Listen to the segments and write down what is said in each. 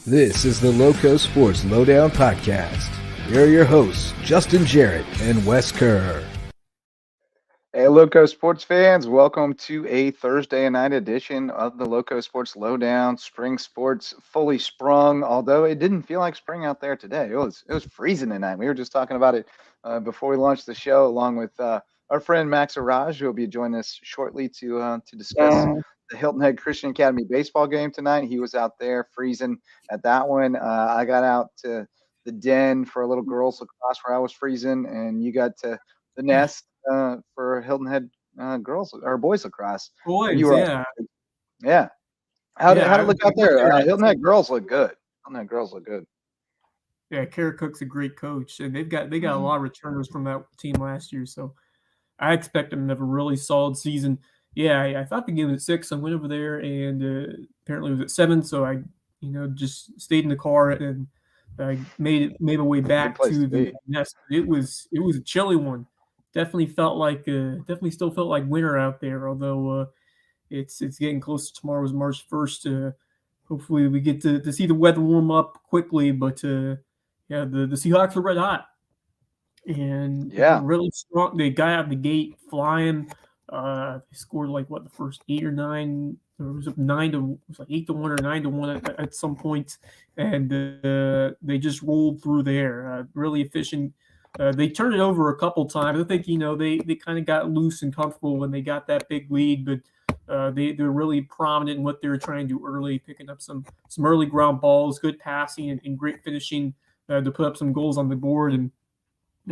This is the LowcoSports Lowdown podcast. Here are your hosts, Justin Jarrett and Wes Kerr. Hey, LowcoSports fans, welcome to a Thursday night edition of the LowcoSports Lowdown. Spring sports fully sprung, although it didn't feel like spring out there today. It was freezing tonight. We were just talking about it before we launched the show, along with our friend Max Arraj, who will be joining us shortly to discuss the Hilton Head Christian Academy baseball game tonight. He was out there freezing at that one. I got out to the den for a little girls lacrosse where I was freezing, and you got to the nest for Hilton Head girls or boys lacrosse. Boys, yeah. How did it look out there? Hilton Head girls look good. Yeah, Kerr Cook's a great coach, and they got a lot of returners from that team last year, so I expect them to have a really solid season. Yeah, I thought the game was at 6. I went over there, and apparently it was at 7. So I, just stayed in the car and I made my way back to the nest. It was a chilly one. Definitely still felt like winter out there. Although it's getting close to tomorrow's March 1st. Hopefully we get to see the weather warm up quickly. But the Seahawks are red hot, and really strong. They got out of the gate flying. They scored the first 8 or 9. It was 8-1 or 9-1 at some point, and they just rolled through there. Really efficient. They turned it over a couple times. I think they kind of got loose and comfortable when they got that big lead, but they're really prominent in what they were trying to do early, picking up some early ground balls, good passing, and great finishing to put up some goals on the board, and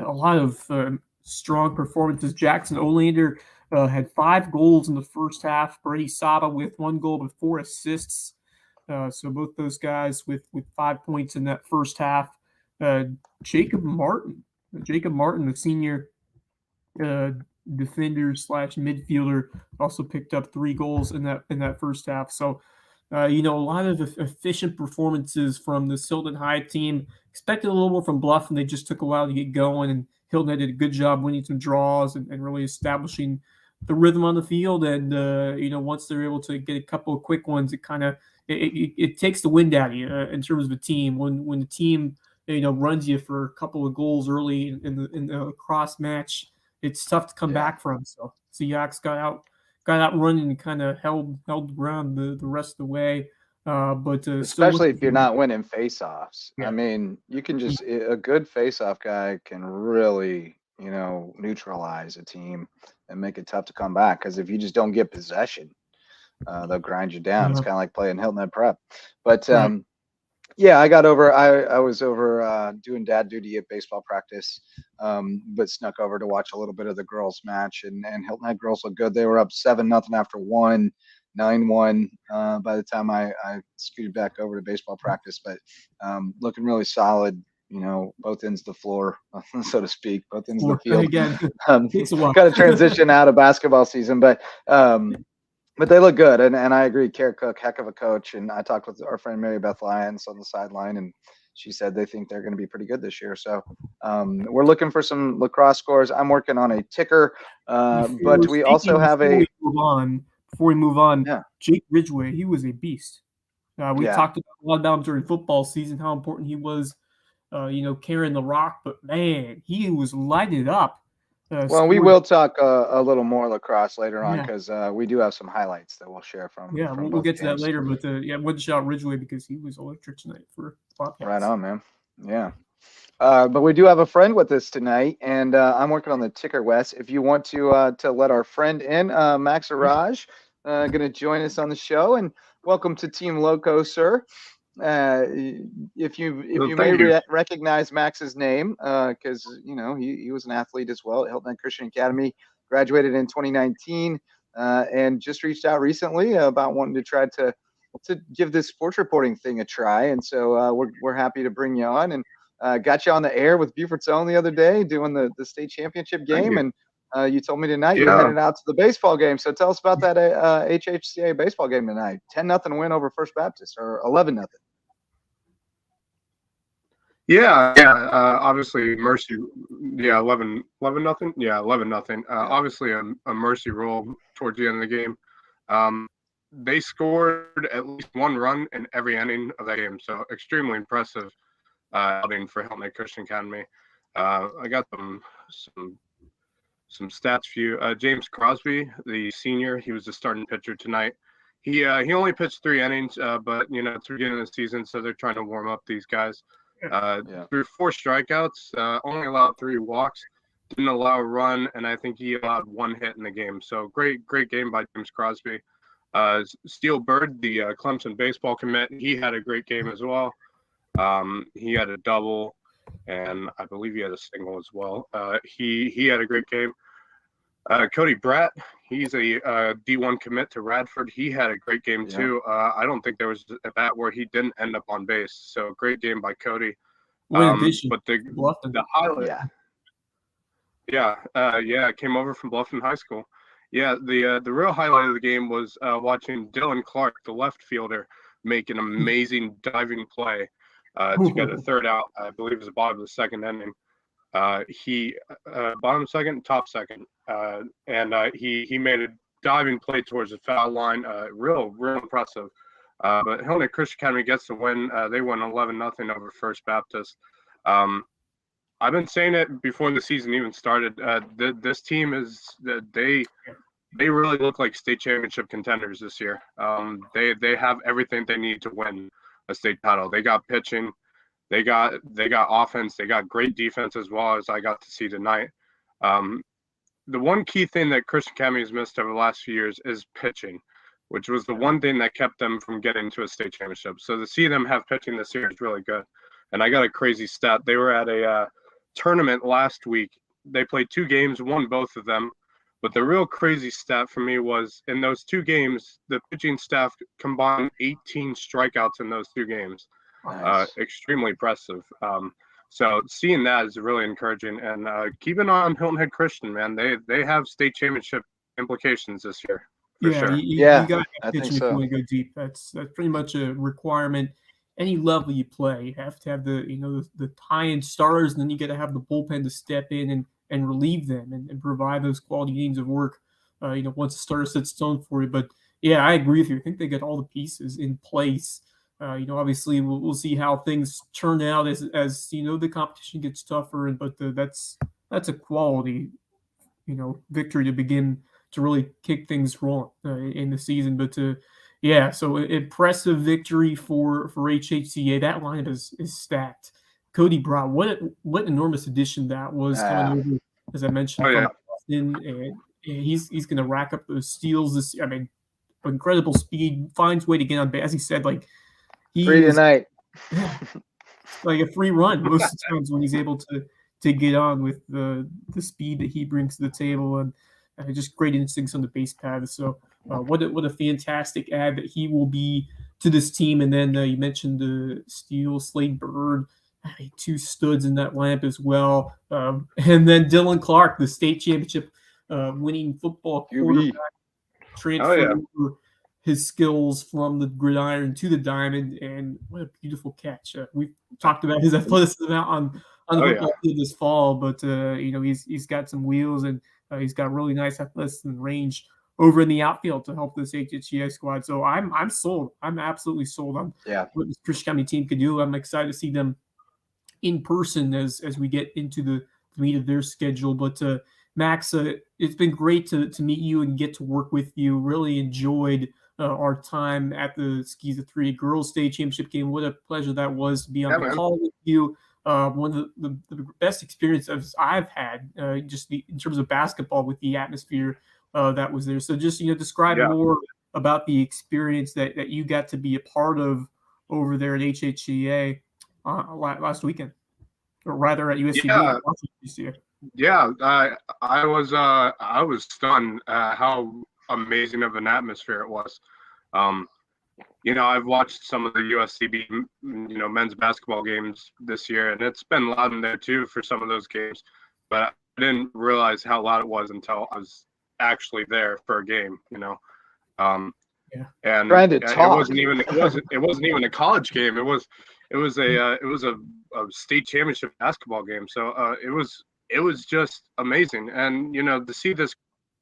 a lot of strong performances. Jackson Olander had 5 goals in the first half. Brady Saba with 1 goal but 4 assists. So both those guys with 5 points in that first half. Jacob Martin, the senior defender / midfielder, also picked up 3 goals in that first half. So a lot of efficient performances from the Hilton High team. Expected a little more from Bluffton. They just took a while to get going, and Hilton did a good job winning some draws and really establishing the rhythm on the field. And once they're able to get a couple of quick ones, it takes the wind out of you in terms of the team. When the team runs you for a couple of goals early in the lacrosse match, it's tough to come back from. So Seahawks got out running and kind of held ground the rest of the way. But especially if you're not winning faceoffs. Yeah. I mean, you can just a good faceoff guy can really neutralize a team and make it tough to come back, because if you just don't get possession, they'll grind you down. It's kind of like playing Hilton Head Prep. But I got over. I was over doing dad duty at baseball practice, but snuck over to watch a little bit of the girls' match. And Hilton Head girls look good. They were up 7-0 after 1, 9-1 by the time I scooted back over to baseball practice. But looking really solid. Both ends of the floor, so to speak, both ends of the field. Again, got to transition out of basketball season, but they look good, and I agree. Kerr Cook, heck of a coach, and I talked with our friend Mary Beth Lyons on the sideline, and she said they think they're going to be pretty good this year. So we're looking for some lacrosse scores. I'm working on a ticker, but we also have Before we move on, Jake Ridgway, he was a beast. We talked a lot about him during football season, how important he was. Carrying the rock, but man, he was lighted up. We will talk a little more lacrosse later on, because we do have some highlights that we'll share from. We'll get to that later. But wouldn't shout Ridgway because he was electric tonight for podcast. Right on, man. Yeah. But we do have a friend with us tonight, and I'm working on the ticker, Wes. If you want to let our friend in, Max Arraj, going to join us on the show, and welcome to Team Lowco, sir. If you may recognize Max's name, because he was an athlete as well at Hilton Head Christian Academy, graduated in 2019, and just reached out recently about wanting to try to give this sports reporting thing a try. And so we're happy to bring you on, and got you on the air with Beaufort's Own the other day doing the state championship game, and you told me tonight you're headed out to the baseball game. So tell us about that HHCA baseball game tonight. 10-0 win over First Baptist, or 11-0. Obviously Mercy. 11-0. 11-0. Obviously a Mercy roll towards the end of the game. they scored at least one run in every inning of that game. So extremely impressive outing for Hilton Christian Academy. I got some stats for you. James Crosby, the senior, he was the starting pitcher tonight. He only pitched 3 innings, but it's the beginning of the season, so they're trying to warm up these guys. Through 4 strikeouts, only allowed 3 walks, didn't allow a run, and I think he allowed 1 hit in the game. So great game by James Crosby. Steele Bird, the Clemson baseball commit, he had a great game as well. He had a double, and I believe he had a single as well. He had a great game. Cody Bratt, he's a D1 commit to Radford. He had a great game too. I don't think there was a bat where he didn't end up on base. So great game by Cody. But the highlight, came over from Bluffton High School. Yeah, the real highlight of the game was watching Dylan Clark, the left fielder, make an amazing diving play to get a third out. I believe it was the bottom of the second inning. He bottom second, top second, and he made a diving play towards the foul line. Real impressive. But Hilton Christian Academy gets the win. They won 11-0 over First Baptist. I've been saying it before the season even started. This team they really look like state championship contenders this year. They have everything they need to win a state title. They got pitching, they got offense, they got great defense as well, as I got to see tonight. The one key thing that Christian Academy has missed over the last few years is pitching, which was the one thing that kept them from getting to a state championship. So to see them have pitching this year is really good. And I got a crazy stat. They were at a tournament last week. They played 2 games, won both of them. But the real crazy stat for me was in those 2 games, the pitching staff combined 18 strikeouts in those 2 games. Nice. Extremely impressive. So seeing that is really encouraging. And keep an eye on Hilton Head Christian, man. They have state championship implications this year. For sure. You got to have pitching if you want to go deep. That's pretty much a requirement. Any level you play, you have to have the tie-in starters, and then you got to have the bullpen to step in and relieve them and provide those quality games of work. Once the starter sets stone for you. But yeah, I agree with you. I think they got all the pieces in place. Obviously we'll see how things turn out as the competition gets tougher. But that's a quality, victory to begin to really kick things rolling in the season. But so impressive victory for HHCA. That line is stacked. Cody Bratt, what enormous addition that was coming over, as I mentioned, from Boston, and he's going to rack up those steals this. I mean, incredible speed, finds way to get on base. As he said, like free tonight, like a free run most of the times when he's able to get on with the speed that he brings to the table, and just great instincts on the base path. So what a fantastic add that he will be to this team. And then you mentioned the Steele, Slade Bird. 2 studs in that lamp as well. And then Dylan Clark, the state championship winning football quarterback, transferred his skills from the gridiron to the diamond, and what a beautiful catch. We've talked about his athleticism out on the football field this fall, but he's got some wheels, and he's got really nice athleticism and range over in the outfield to help this HHCA squad. So I'm sold. I'm absolutely sold on what this Christian County team could do. I'm excited to see them in person as we get into the meat of their schedule. But Max, it's been great to meet you and get to work with you. Really enjoyed our time at the Skis of 3 Girls State Championship game. What a pleasure that was to be on the call with you. One of the best experiences I've had, in terms of basketball, with the atmosphere that was there. So just describe more about the experience that you got to be a part of over there at HHCA last weekend, or rather at USCB. I was stunned how amazing of an atmosphere it was. I've watched some of the USCB men's basketball games this year, and it's been loud in there too for some of those games, but I didn't realize how loud it was until I was actually there for a game. And it wasn't even a college game. It was a state championship basketball game. So it was just amazing. And to see this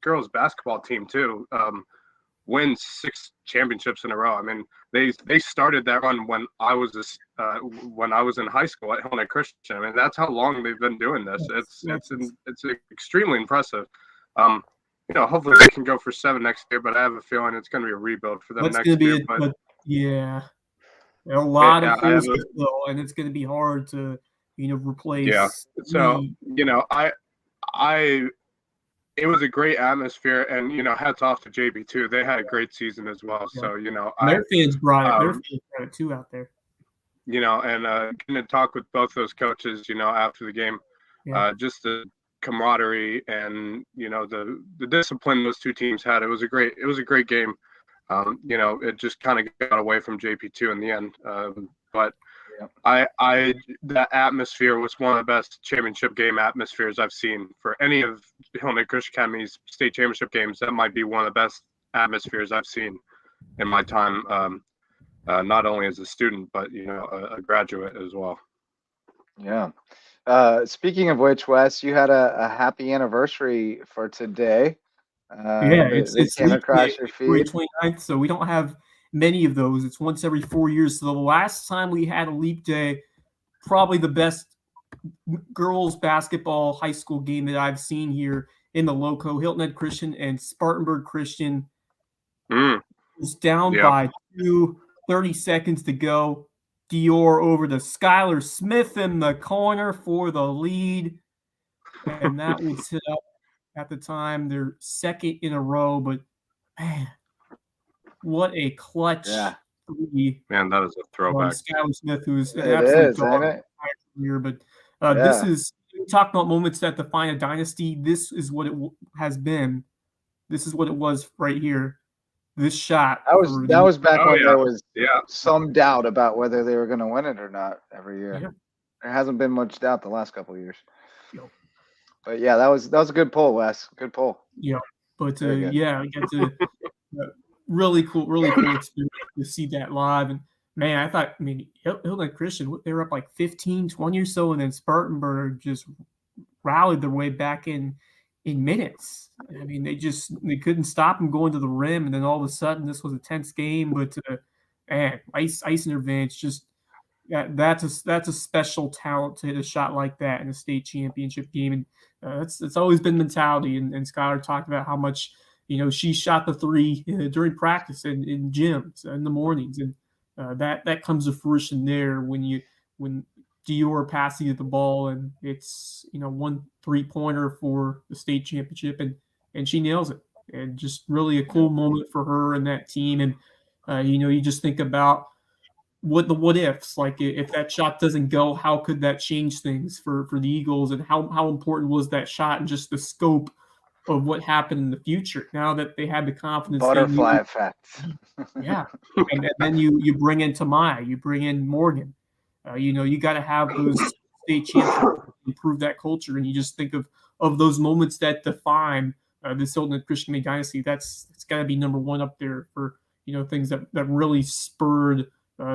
girls basketball team too, win 6 championships in a row. I mean, they started that run when I was in high school at Hilton Christian. I mean, that's how long they've been doing this. It's extremely impressive. Hopefully they can go for 7 next year, but I have a feeling it's going to be a rebuild for them next year. Yeah, there are a lot of holes to fill, and it's going to be hard to replace. Yeah. So it was a great atmosphere, and hats off to JB too. They had a great season as well. Yeah. So their fans brought it. Their fans brought it too out there. And getting to talk with both those coaches, after the game, just the camaraderie and the discipline those two teams had. It was a great game. It just kind of got away from JP2 in the end, but. Yeah. That atmosphere was one of the best championship game atmospheres I've seen for any of Hilton Christian Academy's state championship games. That might be one of the best atmospheres I've seen in my time, not only as a student, but a graduate as well. Yeah. Speaking of which, Wes, you had a happy anniversary for today. It's came across your feed. 29th, so we don't have many of those. It's once every 4 years. So the last time we had a leap day, probably the best girls basketball high school game that I've seen here in the Lowco. Hilton Head Christian and Spartanburg Christian was down by 30 seconds to go. Dior over to Skylar Smith in the corner for the lead. And that was hit up at the time, their second in a row. But, man, what a clutch three. Man, that is a throwback. Skylar Smith, who's an absolute dog here. But this is – talk about moments that define a dynasty. This is what it has been. This is what it was right here. This shot. That was back when there was some doubt about whether they were going to win it or not every year. Yeah. There hasn't been much doubt the last couple of years. Yep. But yeah, that was a good pull, Wes. Good pull. Yeah, but I got to really cool experience to see that live. And man, Hilton Christian, they were up like 15, 20 or so, and then Spartanburg just rallied their way back in minutes. I mean, they couldn't stop them going to the rim, and then all of a sudden this was a tense game. But icing advantage, just that's a special talent to hit a shot like that in a state championship game, and it's always been mentality. And Skylar talked about how much she shot the three during practice and in gyms in the mornings, and that comes to fruition there when Dior passing at the ball, and it's 1 3-pointer for the state championship, and she nails it. And just really a cool moment for her and that team. And you just think about what ifs, like if that shot doesn't go, how could that change things for the Eagles, and how important was that shot and just the scope of what happened in the future now that they had the confidence. Butterfly effect. Yeah. And then you bring in Tamaya, you bring in Morgan. You got to have those state champions improve that culture. And you just think of those moments that define this Hilton Christian dynasty. It's got to be number one up there for, things that really spurred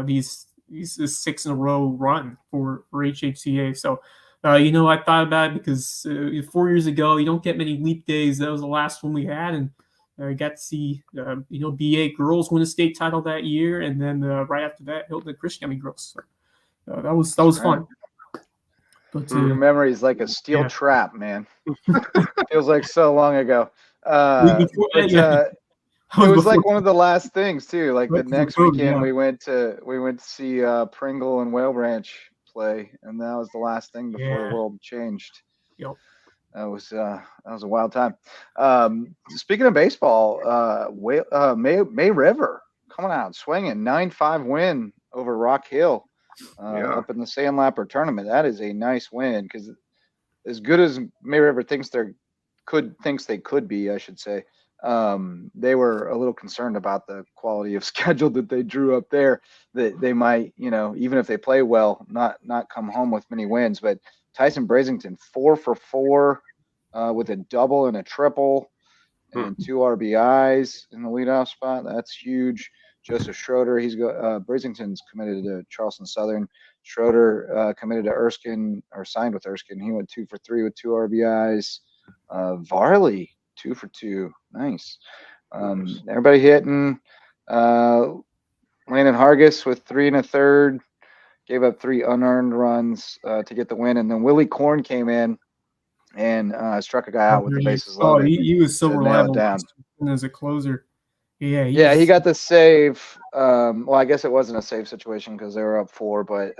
this 6 in a row run for HHCA. So, I thought about it because 4 years ago, you don't get many leap days. That was the last one we had. And I got to see, BA girls win a state title that year. And then right after that, Hilton Christian girls. So, that was fun. But memories like a steel trap, man. Feels like so long ago. It was like one of the last things too. Like the next weekend, we went to see Pringle and Whale Ranch play, and that was the last thing before the world changed. Yep. That was a wild time. Speaking of baseball, May River coming out swinging 9-5 win over Rock Hill. Up in the Sandlapper tournament. That is a nice win, because as good as May River thinks they could be, I should say, they were a little concerned about the quality of schedule that they drew up there, that they might, even if they play well, not come home with many wins. But Tyson Brasington 4 for 4 with a double and a triple and 2 RBIs in the leadoff spot. That's huge. Joseph Schroeder, Brasington's committed to Charleston Southern. Schroeder committed to Erskine, or signed with Erskine. He went 2 for 3 with 2 RBIs. Varley 2 for 2, nice. Everybody hitting. Landon Hargis with 3 1/3, gave up 3 unearned runs to get the win, and then Willie Korn came in and struck a guy out with the bases loaded. He was so reliable down as a closer. Yeah, he got the save. Well, I guess it wasn't a save situation because they were up 4, but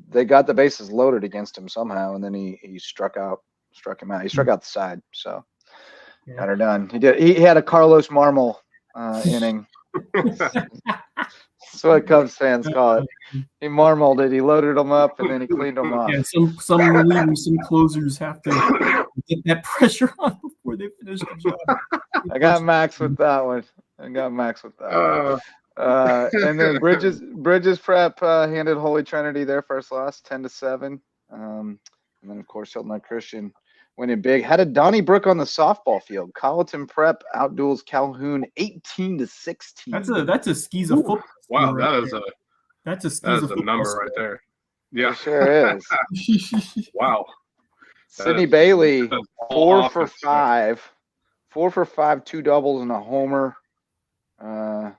they got the bases loaded against him somehow, and then he struck him out. He struck out the side, so got her done. He had a Carlos Marmol inning. That's what Cubs fans call it. He marmaled it. He loaded them up and then he cleaned them off. Yeah, some relievers, some closers have to get that pressure on before they finish the job. I got Max with that one. And then Bridges Prep handed Holy Trinity their first loss, 10-7. And then of course Hilton Christian winning big. Had a Donnybrook on the softball field. Colleton Prep outduels Calhoun 18-16. That's a skis of football. Wow, that's a number right there. Yeah, it sure is. Wow. Sydney Bailey, 4 for 5. 4 for 5, 2 doubles and a homer. I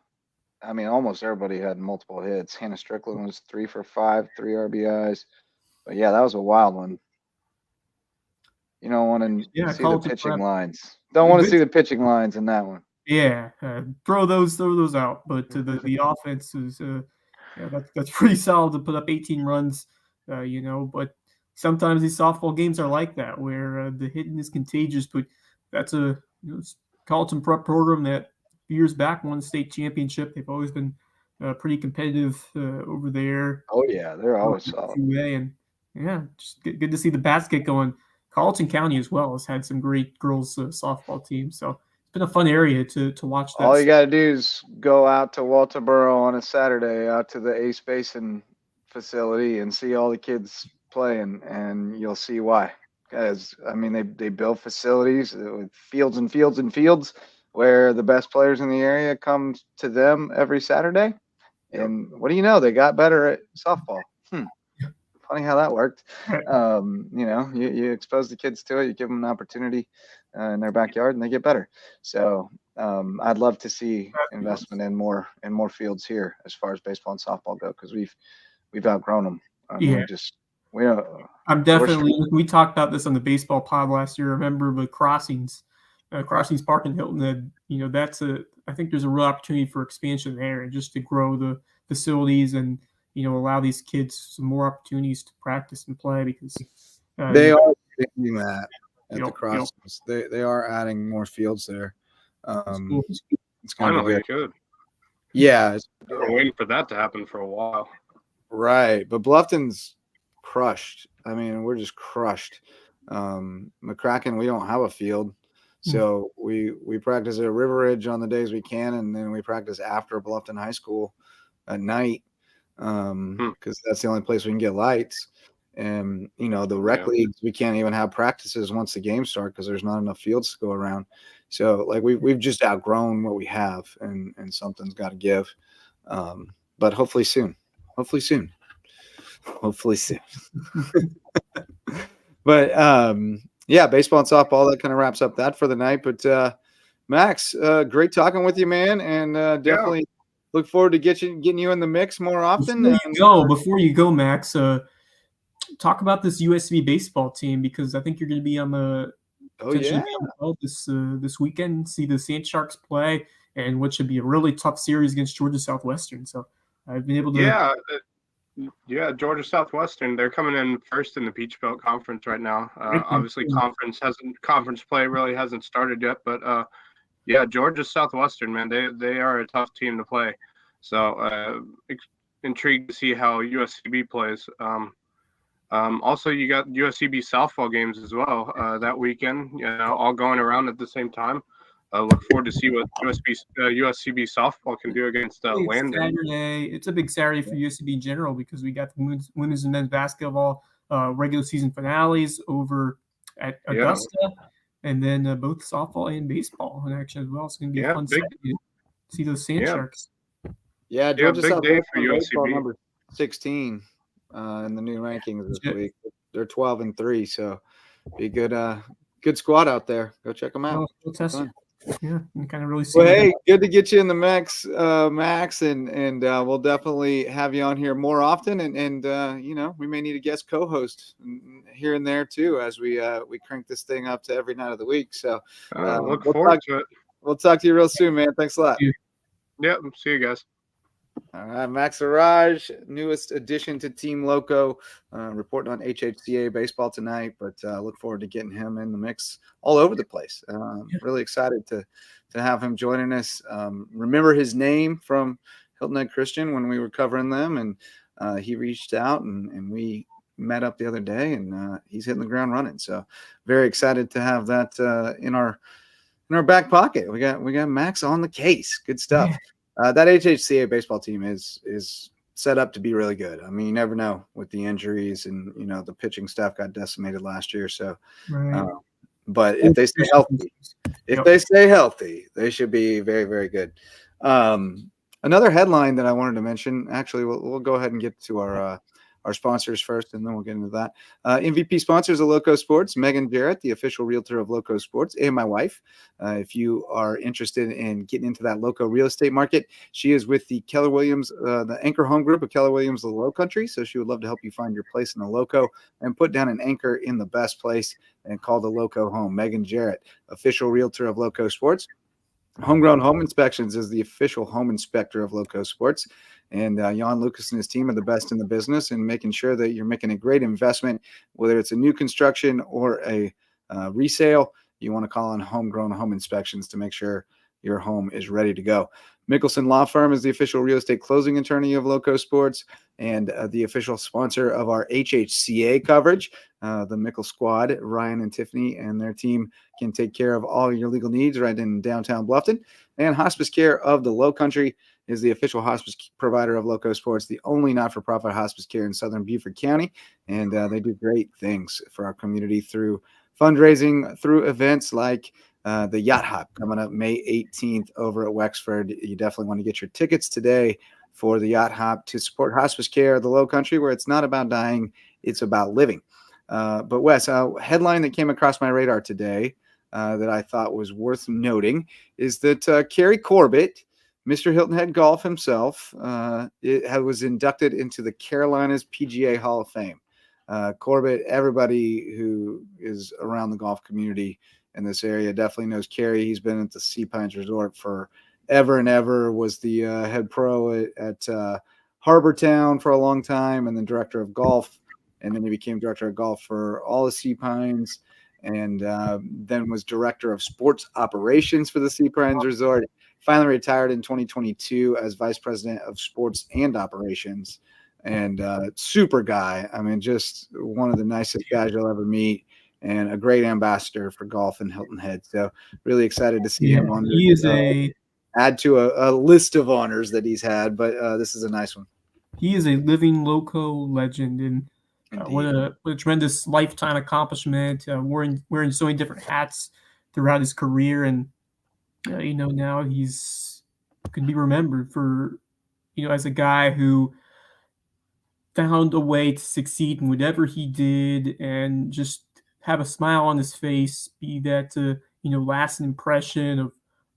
mean, almost everybody had multiple hits. Hannah Strickland was 3 for 5, 3 RBIs. But yeah, that was a wild one. You don't want to see the pitching lines. Don't want to see the pitching lines in that one. Yeah, throw those out. But the offense is that's pretty solid to put up 18 runs. But sometimes these softball games are like that, where the hitting is contagious. But that's a Carleton Prep program that years back won the state championship. They've always been pretty competitive over there. Oh yeah, they're always solid. And yeah, just good to see the bats get going. Carleton County as well has had some great girls softball teams, so it's been a fun area to watch that. All you got to do is go out to Walterboro on a Saturday, out to the Ace Basin facility, and see all the kids playing, and you'll see why. Guys, I mean, they build facilities with fields and fields and fields where the best players in the area come to them every Saturday. And what do you know? They got better at softball. Funny how that worked. You expose the kids to it, you give them an opportunity in their backyard, and they get better. So I'd love to see investment in more fields here as far as baseball and softball go, because we've outgrown them. We talked about this on the baseball pod last year. Remember the Crossings Park in Hilton? I think there's a real opportunity for expansion there, and just to grow the facilities and allow these kids some more opportunities to practice and play, because they are doing that at the Crossings. They are adding more fields there. It's kind of good. Yeah, we're waiting for that to happen for a while. Right, but Bluffton's crushed. I mean, we're just crushed. McCracken, we don't have a field, so we practice at River Ridge on the days we can, and then we practice after Bluffton High School at night, because that's the only place we can get lights. And the rec leagues, we can't even have practices once the games start because there's not enough fields to go around. So we've just outgrown what we have, and something's got to give. But hopefully soon. But baseball and softball, that kind of wraps up that for the night. But Max, great talking with you, man, and definitely look forward to getting you in the mix more often. Before you go, Max, talk about this USB baseball team, because I think you're going to be on the this weekend. See the Sand Sharks play, and what should be a really tough series against Georgia Southwestern. So I've been able to. Yeah, Georgia Southwestern. They're coming in first in the Peach Belt Conference right now. Obviously, conference play really hasn't started yet, but Georgia Southwestern, man, they are a tough team to play. So intrigued to see how USCB plays. Also, you got USCB softball games as well that weekend. All going around at the same time. Look forward to see what USCB softball can do against Landon. It's a big Saturday for USCB in general, because we got the women's and men's basketball regular season finales over at Augusta, and then both softball and baseball in action as well. It's going to be a fun Saturday to see those Sand Sharks. Yeah, Georgia big day for USCB. Number 16 in the new rankings this week. They're 12-3, so be good. Good squad out there. Go check them out. Yeah, you kind of really see. Well, hey, good to get you in the mix, Max, and we'll definitely have you on here more often, and we may need a guest co-host here and there too as we crank this thing up to every night of the week. So look forward to it. We'll talk to you real soon, man. Thanks a lot. Yep, see you guys. All right, Max Arraj, newest addition to Team Lowco, reporting on HHCA baseball tonight, but look forward to getting him in the mix all over the place. Really excited to have him joining us. Remember his name from Hilton Ed Christian when we were covering them, and he reached out and we met up the other day, and he's hitting the ground running. So very excited to have that in our back pocket. We got Max on the case. Good stuff. That HHCA baseball team is set up to be really good. I mean, you never know with the injuries, and the pitching staff got decimated last year. So, but if they stay healthy, they should be very, very good. Another headline that I wanted to mention. Actually, we'll go ahead and get to our sponsors first, and then we'll get into that. MVP sponsors of LowcoSports, Megan Jarrett, the official realtor of LowcoSports, and my wife. If you are interested in getting into that Lowco real estate market, she is with the Keller Williams, the anchor home group of Keller Williams, the Low Country. So she would love to help you find your place in the Lowco and put down an anchor in the best place and call the Lowco home. Megan Jarrett, official realtor of LowcoSports. Homegrown Home Inspections is the official home inspector of LowcoSports. And Jan Lucas and his team are the best in the business in making sure that you're making a great investment, whether it's a new construction or a resale. You want to call on Homegrown Home Inspections to make sure your home is ready to go. Mickelson Law Firm is the official real estate closing attorney of LowcoSports and the official sponsor of our HHCA coverage. The Mickle Squad, Ryan and Tiffany and their team can take care of all your legal needs right in downtown Bluffton. And Hospice Care of the Low Country is the official hospice provider of LowcoSports, the only not-for-profit hospice care in southern Beaufort County. And they do great things for our community through fundraising, through events like the Yacht Hop coming up May 18th over at Wexford. You definitely want to get your tickets today for the Yacht Hop to support hospice care of the Low Country, where it's not about dying, it's about living. But Wes, a headline that came across my radar today that I thought was worth noting is that Kerry Corbett, Mr. Hilton Head Golf himself, was inducted into the Carolinas PGA Hall of Fame. Corbett, everybody who is around the golf community in this area definitely knows Kerry. He's been at the Sea Pines Resort for ever and ever, was the head pro at Harbor Town for a long time, and then director of golf. And then he became director of golf for all the Sea Pines, and then was director of sports operations for the Sea Pines Resort. Finally retired in 2022 as vice president of sports and operations, and super guy. I mean, just one of the nicest guys you'll ever meet, and a great ambassador for golf in Hilton Head. So really excited to see him on this. Add to a list of honors that he's had, but this is a nice one. He is a living Lowco legend, and what a tremendous lifetime accomplishment. Wearing so many different hats throughout his career, and now he's can be remembered for as a guy who found a way to succeed in whatever he did, and just have a smile on his face, be that lasting impression of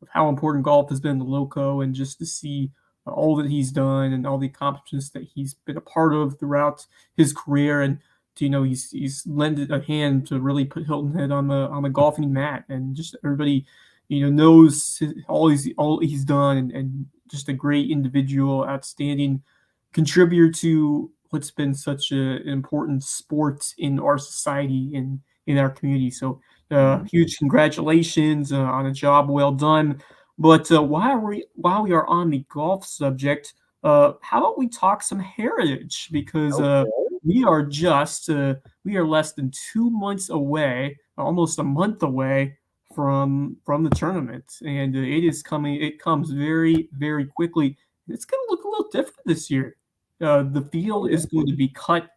how important golf has been to Lowco, and just to see all that he's done and all the accomplishments that he's been a part of throughout his career, and he's lended a hand to really put Hilton Head on the golfing mat, and just everybody knows all he's done, and just a great individual, outstanding contributor to what's been such an important sport in our society and in our community. So huge congratulations on a job well done. But while we are on the golf subject, how about we talk some heritage? Because we are less than 2 months away, almost a month away from the tournament, and it is coming. It comes very, very quickly. It's going to look a little different this year. The field is going to be cut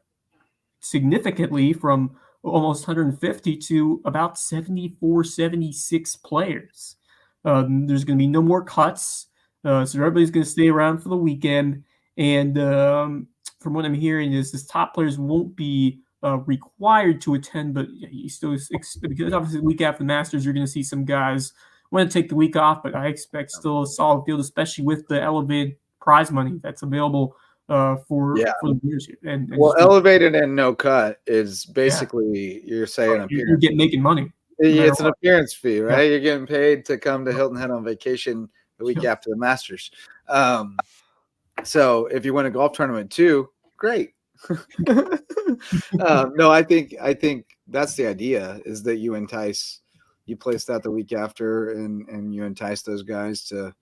significantly from almost 150 to about 74, 76 players. There's going to be no more cuts, so everybody's going to stay around for the weekend. And from what I'm hearing is the top players won't be required to attend, but you still, because obviously the week after the Masters, you're going to see some guys want to take the week off, but I expect still a solid field, especially with the elevated prize money that's available for the winners here. And elevated and no cut is basically you're saying you're getting making money. It's an appearance fee, right? You're getting paid to come to Hilton Head on vacation the week after the Masters. So if you win a golf tournament too, great. No, I think that's the idea, is that you place that the week after and you entice those guys to,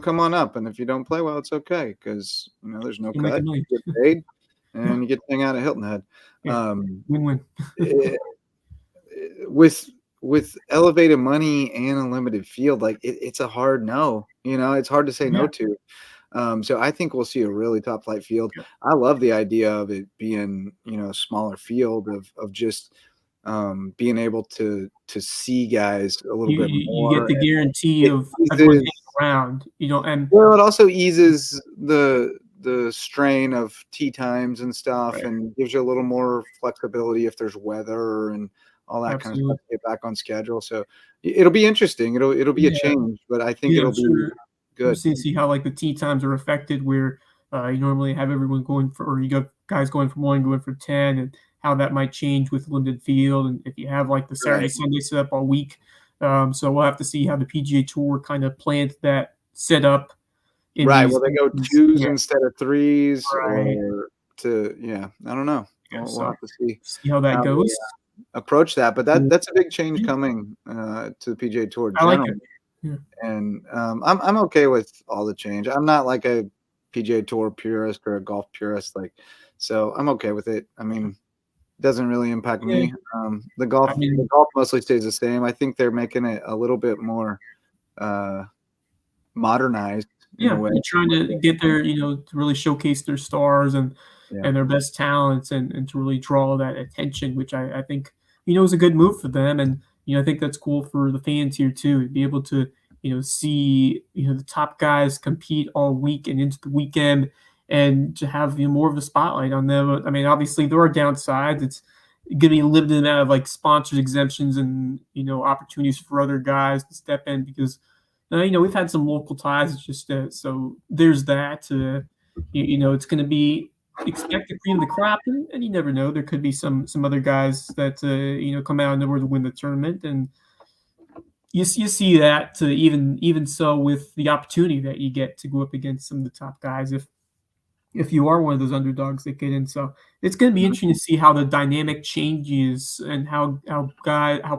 come on up. And if you don't play well, it's okay, because there's no cut. You get paid and you get to hang out at Hilton Head. Win-win. With elevated money and a limited field, like it's a hard no. It's hard to say no to. So I think we'll see a really top flight field. I love the idea of it being, a smaller field of just being able to see guys a little bit more. You get the guarantee of everyone hanging around, and it also eases the strain of tee times and stuff, and gives you a little more flexibility if there's weather and all that kind of stuff to get back on schedule. So it'll be interesting. It'll be a change, but I think it'll be good. See how the tee times are affected, where you normally have everyone going for, or you got guys going for 1, going for 10, and how that might change with limited field, and if you have the Saturday Sunday set up all week. So we'll have to see how the PGA Tour kind of plans that set up. Will they go 2s instead of 3s, or I don't know. We'll have to see how that goes. Approach that, but that's a big change coming to the PGA Tour. I like it. Yeah. And I'm okay with all the change. I'm not like a PGA Tour purist or a golf purist, so I'm okay with it. I mean, it doesn't really impact me. The golf mostly stays the same. I think they're making it a little bit more modernized. They're trying to get their, to really showcase their stars and their best talents, and to really draw that attention, which I think, is a good move for them. And, I think that's cool for the fans here too, to be able to, see, the top guys compete all week and into the weekend, and to have more of a spotlight on them. I mean, obviously there are downsides. It's going to be a limited amount of sponsors exemptions and, opportunities for other guys to step in, because we've had some local ties. It's just so there's that. It's going to be expected cream of the crop, and you never know. There could be some other guys that come out and nowhere to win the tournament, and you see that even so with the opportunity that you get to go up against some of the top guys if you are one of those underdogs that get in. So it's going to be interesting to see how the dynamic changes and how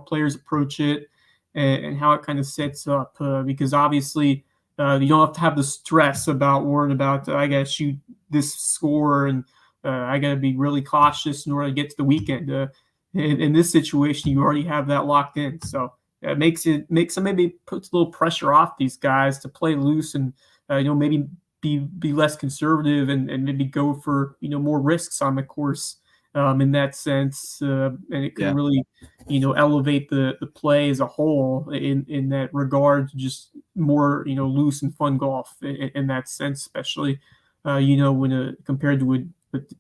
players approach it, and how it kind of sets up, because obviously you don't have to have the stress about worrying about I got to shoot this score, and I got to be really cautious in order to get to the weekend. In this situation, you already have that locked in, so it makes maybe puts a little pressure off these guys to play loose and maybe be less conservative and maybe go for more risks on the course. In that sense, and it can really, elevate the play as a whole in that regard, to just more, loose and fun golf in that sense, especially, when compared to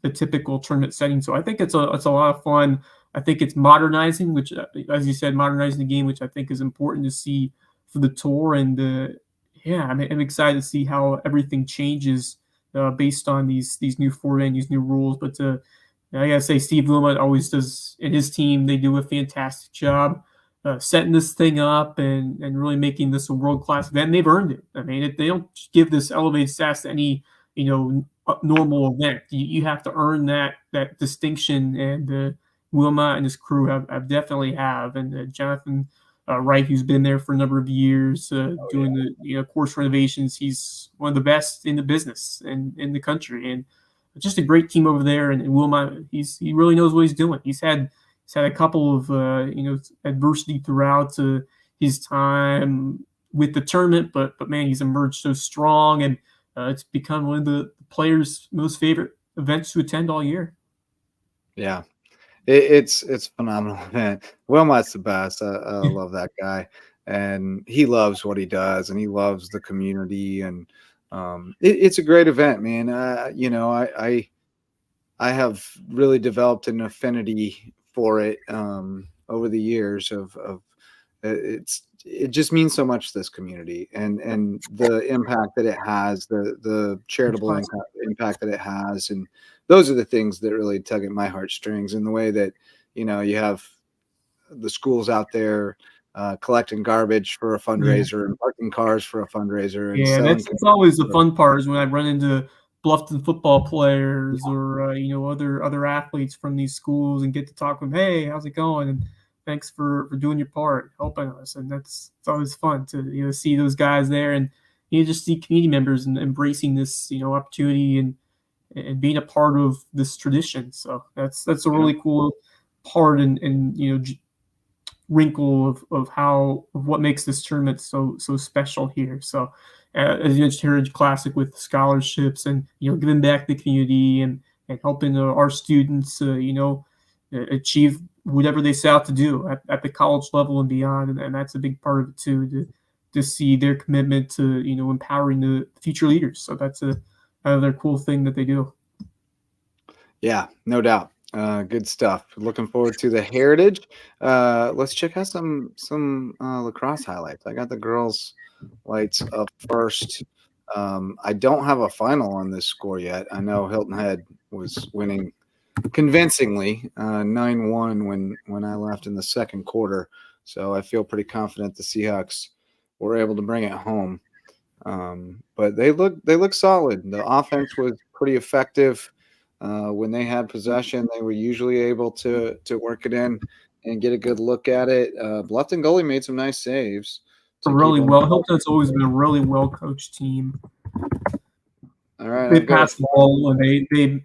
a typical tournament setting. So I think it's a lot of fun. I think it's modernizing, which, as you said, modernizing the game, which I think is important to see for the tour. And I'm excited to see how everything changes based on these new 4 venues, new rules, but I gotta say, Steve Wilmot always does, and his team, they do a fantastic job setting this thing up and really making this a world-class event. And they've earned it. I mean, they don't give this elevated status to any, normal event. You have to earn that distinction, and Wilmot and his crew have definitely have. And Jonathan Wright, who's been there for a number of years doing the course renovations, he's one of the best in the business and in the country. And just a great team over there, and Wilmot, he really knows what he's doing. He's had a couple of adversity throughout his time with the tournament, but man, he's emerged so strong, and it's become one of the players' most favorite events to attend all year. Yeah, it's a phenomenal event. Wilmot's the best. I love that guy, and he loves what he does, and he loves the community, and it's a great event, man. I have really developed an affinity for it over the years of it just means so much to this community, and the impact that it has, the charitable impact that it has, and those are the things that really tug at my heartstrings. In the way that, you know, you have the schools out there collecting garbage for a fundraiser and parking cars for a fundraiser. And that's always the fun part, is when I run into Bluffton football players or you know, other athletes from these schools and get to talk with them. Hey, how's it going? And thanks for doing your part, helping us. And it's always fun to, you know, see those guys there, and you just see community members and embracing this, you know, opportunity and being a part of this tradition. So that's a really cool part and you know, wrinkle of what makes this tournament so special here. So as you mentioned, Heritage Classic with scholarships and, you know, giving back to the community and helping our students you know, achieve whatever they set out to do at the college level and beyond. And that's a big part of it too, to see their commitment to, you know, empowering the future leaders. So that's another cool thing that they do. Yeah, no doubt. Good stuff. Looking forward to the Heritage. Let's check out some lacrosse highlights. I got the girls' lights up first. I don't have a final on this score yet. I know Hilton Head was winning convincingly 9-1 when I left in the second quarter. So I feel pretty confident the Seahawks were able to bring it home. But they look solid. The offense was pretty effective. When they had possession, they were usually able to work it in and get a good look at it. Bluffton goalie made some nice saves. Really well. Hilton's always been a really well coached team. All right, they pass the ball and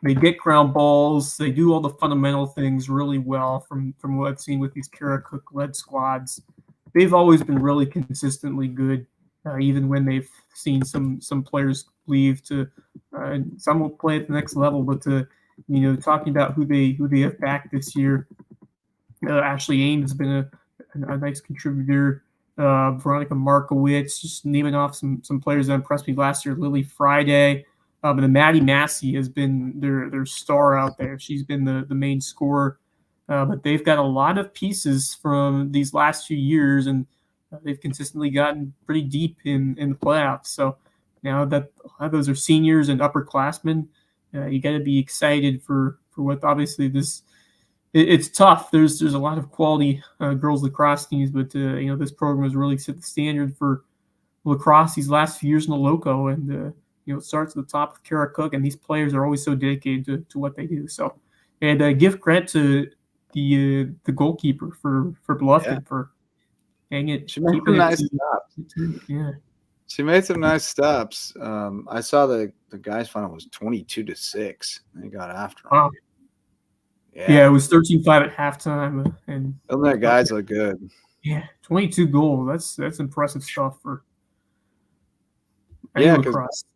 they get ground balls. They do all the fundamental things really well from what I've seen with these Kerr Cook led squads. They've always been really consistently good, even when they've seen some players leave to some will play at the next level. But to, you know, talking about who they have back this year, Ashley Ames has been a nice contributor. Veronica Markowitz, just naming off some players that impressed me last year. Lily Friday, but then Maddie Massey has been their star out there. She's been the main scorer. But they've got a lot of pieces from these last few years, and they've consistently gotten pretty deep in the playoffs. So now that a lot of those are seniors and upperclassmen, you got to be excited for what obviously this. It's tough. There's a lot of quality girls lacrosse teams, but you know, this program has really set the standard for lacrosse these last few years in the Lowco, and you know, it starts at the top of Kerr Cook, and these players are always so dedicated to what they do. So, and give credit to the goalkeeper for Bluffton for hang it. She made some nice stops. Yeah, she made some nice stops. I saw the guys' final was 22-6. They got after them. Wow. Yeah, it was 13-5 at halftime, and their guys look good. Yeah, 22 goals. That's impressive stuff for lacrosse.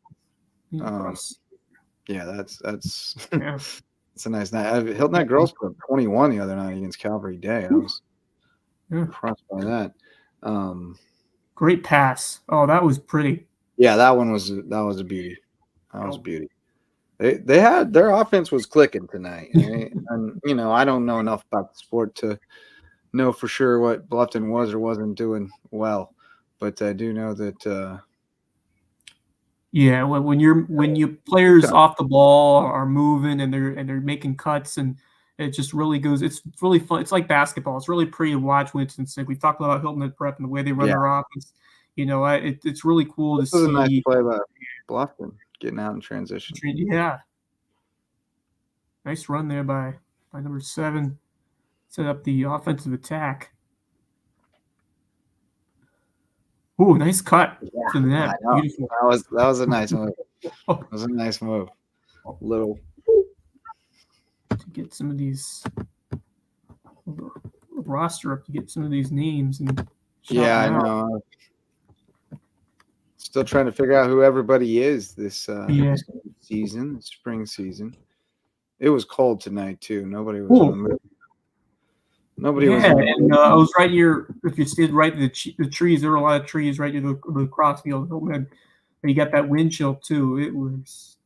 Yeah, that's it's a nice night. Hilton Head girls put up 21 the other night against Calvary Day. I was impressed by that. Great pass. Oh, that was pretty. Yeah, that was a beauty. That was a beauty. They had their offense was clicking tonight, and you know, I don't know enough about the sport to know for sure what Bluffton was or wasn't doing well, but I do know that. Yeah, when your players off the ball are moving and they're making cuts, and it just really goes. It's really fun. It's like basketball. It's really pretty to watch when it's in sync. We talked about Hilton Head Prep and the way they run their offense. You know, it's really cool to see. This was a nice play by Bluffton. Getting out in transition. Yeah. Nice run there by number 7. Set up the offensive attack. Ooh, nice cut to the net. Beautiful. That was a nice move. That was a nice move. Little to get some of these roster up to get some of these names and I know. Still trying to figure out who everybody is this season, spring season. It was cold tonight too. Nobody was on the move. Nobody was. Yeah, and I was right here. If you stayed right in the trees, there were a lot of trees right near the cross field. And you got that wind chill too. It was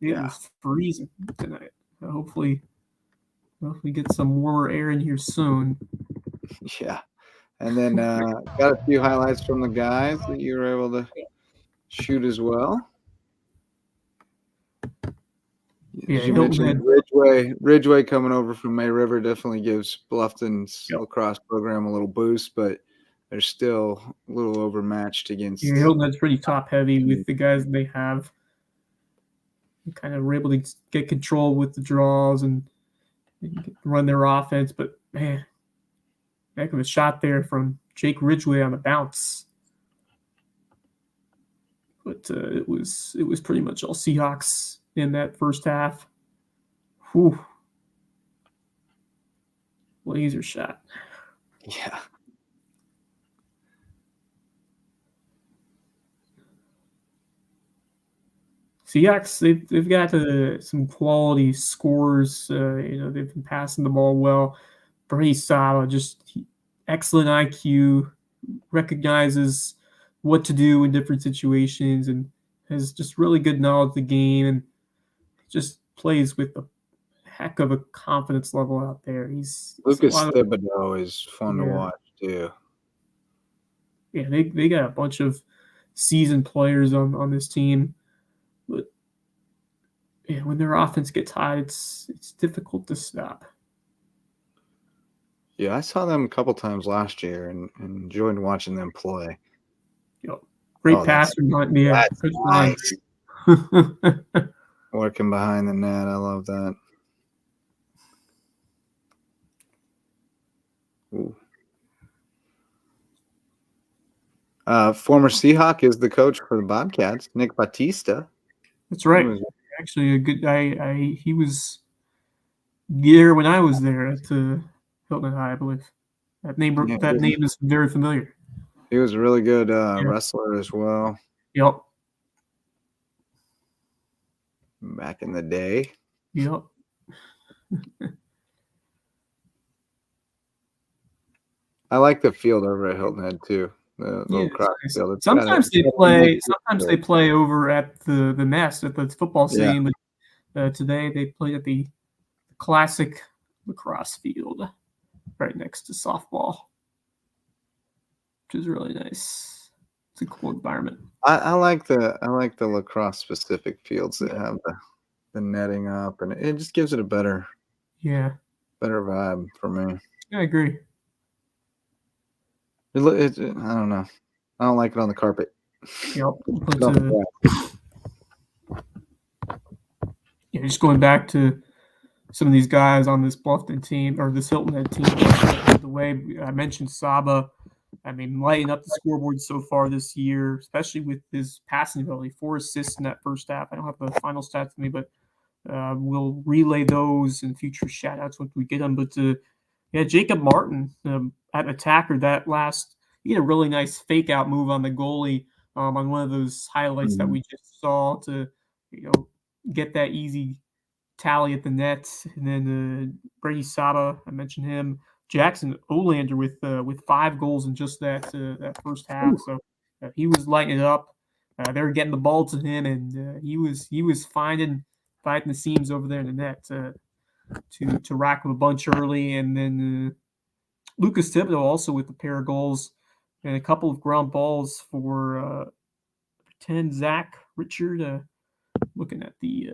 freezing tonight. Hopefully get some warmer air in here soon. Yeah, And then got a few highlights from the guys that you were able to shoot as well. Yeah, As you mentioned, Ridgeway coming over from May River definitely gives Bluffton's lacrosse program a little boost, but they're still a little overmatched against. Yeah, Hilton's pretty top heavy with the guys they have. They kind of were able to get control with the draws and run their offense, but man, heck of a shot there from Jake Ridgeway on the bounce. But it was pretty much all Seahawks in that first half. Whew. Laser shot. Yeah. Seahawks, they've got some quality scores. They've been passing the ball well. Brady Sala, just excellent IQ, recognizes what to do in different situations, and has just really good knowledge of the game, and just plays with a heck of a confidence level out there. Lucas Thibodeau is fun to watch too. Yeah, they got a bunch of seasoned players on this team. But yeah, when their offense gets hot, it's difficult to stop. Yeah, I saw them a couple times last year and enjoyed watching them play. Yep. Great passer. Yeah, that's nice. Working behind the net. I love that. Ooh. Former Seahawk is the coach for the Bobcats, Nick Batista. That's right. Actually, a good guy. He was there when I was there at Hilton High, I believe. That name is very familiar. He was a really good wrestler as well. Yep. Back in the day. Yep. I like the field over at Hilton Head too. The little cross field. Sometimes they play over at the Nest at the football stadium. But today they played at the classic lacrosse field right next to softball, which is really nice. It's a cool environment. I like the lacrosse specific fields that have the netting up, and it just gives it a better vibe for me. Yeah, I agree. I don't know. I don't like it on the carpet. Yep. Just going back to some of these guys on this Bluffton team or this Hilton Head team, the way I mentioned Saba, I mean, lighting up the scoreboard so far this year, especially with his passing ability, 4 assists in that first half. I don't have the final stats with me, but we'll relay those in future shout-outs once we get them. But Jacob Martin at attacker he had a really nice fake-out move on the goalie on one of those highlights that we just saw to get that easy tally at the net. And then Brady Saba, I mentioned him. Jackson Olander with 5 goals in just that first half. So he was lighting it up. They were getting the ball to him, and he was fighting the seams over there in the net to rack with a bunch early. And then Lucas Thibodeau also with a pair of goals and a couple of ground balls for 10 Zach Richard. Looking at the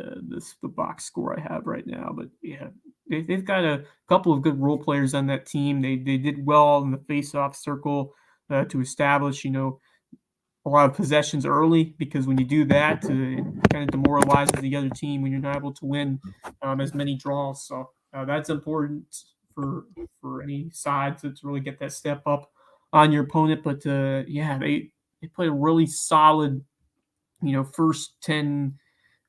box score I have right now, but yeah, they've got a couple of good role players on that team. They did well in the face-off circle to establish a lot of possessions early, because when you do that, it kind of demoralizes the other team when you're not able to win as many draws. So that's important for any side to really get that step up on your opponent. But they played a really solid